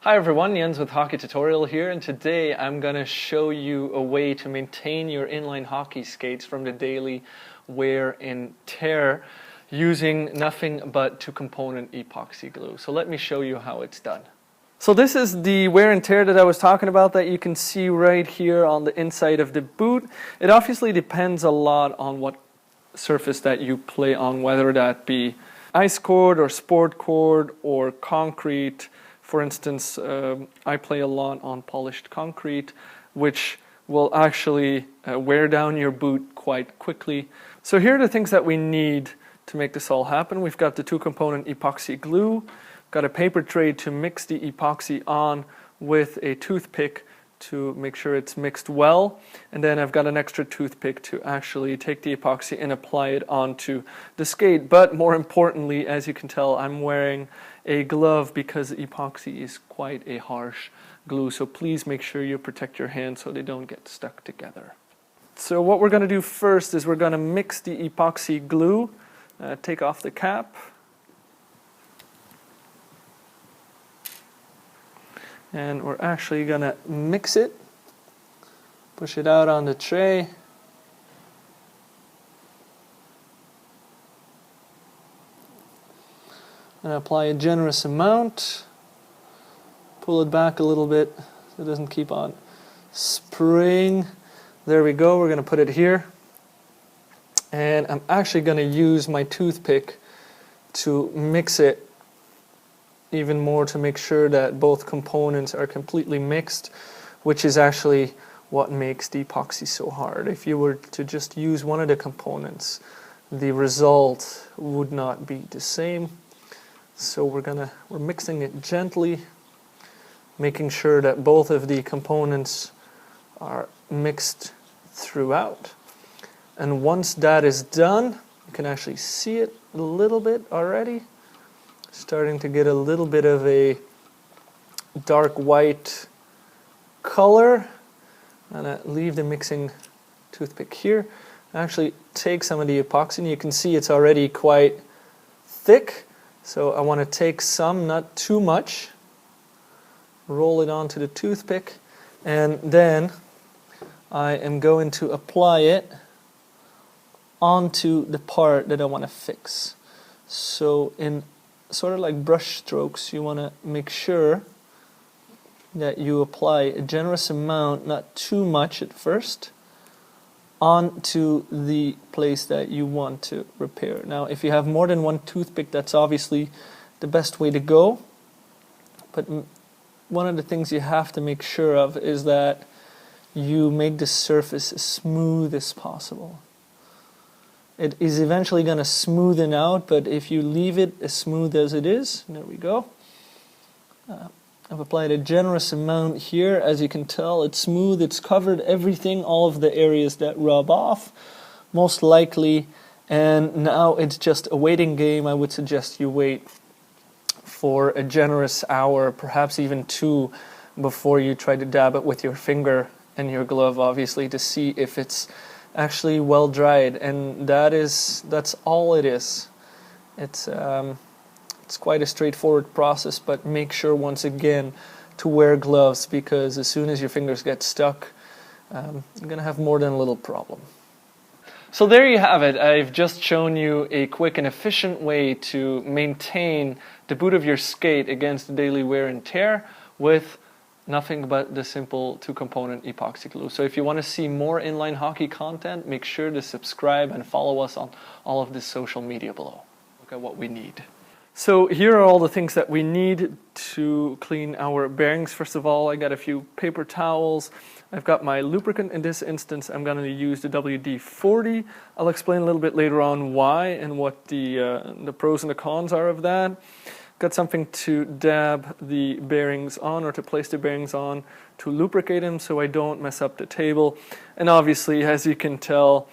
Hi everyone, Jens with Hockeytutorial here, and today I'm going to show you a way to maintain your inline hockey skates from the daily wear and tear using nothing but two-component epoxy glue. So let me show you how it's done. So this is the wear and tear that I was talking about that you can see right here on the inside of the boot. It obviously depends a lot on what surface that you play on, whether that be ice court or sport court or concrete. For instance, I play a lot on polished concrete, which will actually wear down your boot quite quickly. So here are the things that we need to make this all happen. We've got the two-component epoxy glue, got a paper tray to mix the epoxy on with a toothpick to make sure it's mixed well, and then I've got an extra toothpick to actually take the epoxy and apply it onto the skate. But more importantly, as you can tell, I'm wearing a glove because epoxy is quite a harsh glue, so please make sure you protect your hands so they don't get stuck together. So what we're going to do first is we're going to mix the epoxy glue, take off the cap, and we're actually going to mix it, push it out on the tray, and apply a generous amount, pull it back a little bit so it doesn't keep on spraying. There we go, we're going to put it here, and I'm actually going to use my toothpick to mix it even more to make sure that both components are completely mixed, which is actually what makes the epoxy so hard. If you were to just use one of the components, the result would not be the same. So we're mixing it gently, making sure that both of the components are mixed throughout. And once that is done, you can actually see it a little bit already. Starting to get a little bit of a dark white color. And I leave the mixing toothpick here. Actually take some of the epoxy, and you can see it's already quite thick. So I want to take some, not too much, roll it onto the toothpick, and then I am going to apply it onto the part that I want to fix. So in sort of like brush strokes, you want to make sure that you apply a generous amount, not too much at first, onto the place that you want to repair. Now, if you have more than one toothpick, that's obviously the best way to go. But one of the things you have to make sure of is that you make the surface as smooth as possible. It is eventually going to smoothen out, but if you leave it as smooth as it is, there we go. I've applied a generous amount here. As you can tell, it's smooth, it's covered everything, all of the areas that rub off, most likely. And now it's just a waiting game. I would suggest you wait for a generous hour, perhaps even 2, before you try to dab it with your finger and your glove, obviously, to see if it's actually well dried. And that's all it is. It's quite a straightforward process, but make sure once again to wear gloves, because as soon as your fingers get stuck, you're going to have more than a little problem. So there you have it. I've just shown you a quick and efficient way to maintain the boot of your skate against the daily wear and tear with nothing but the simple two-component epoxy glue. So if you want to see more inline hockey content, make sure to subscribe and follow us on all of this social media below. Look at what we need. So here are all the things that we need to clean our bearings. First of all, I got a few paper towels. I've got my lubricant. In this instance, I'm going to use the WD-40. I'll explain a little bit later on why and what the pros and the cons are of that. Got something to dab the bearings on, or to place the bearings on to lubricate them so I don't mess up the table. And obviously, as you can tell,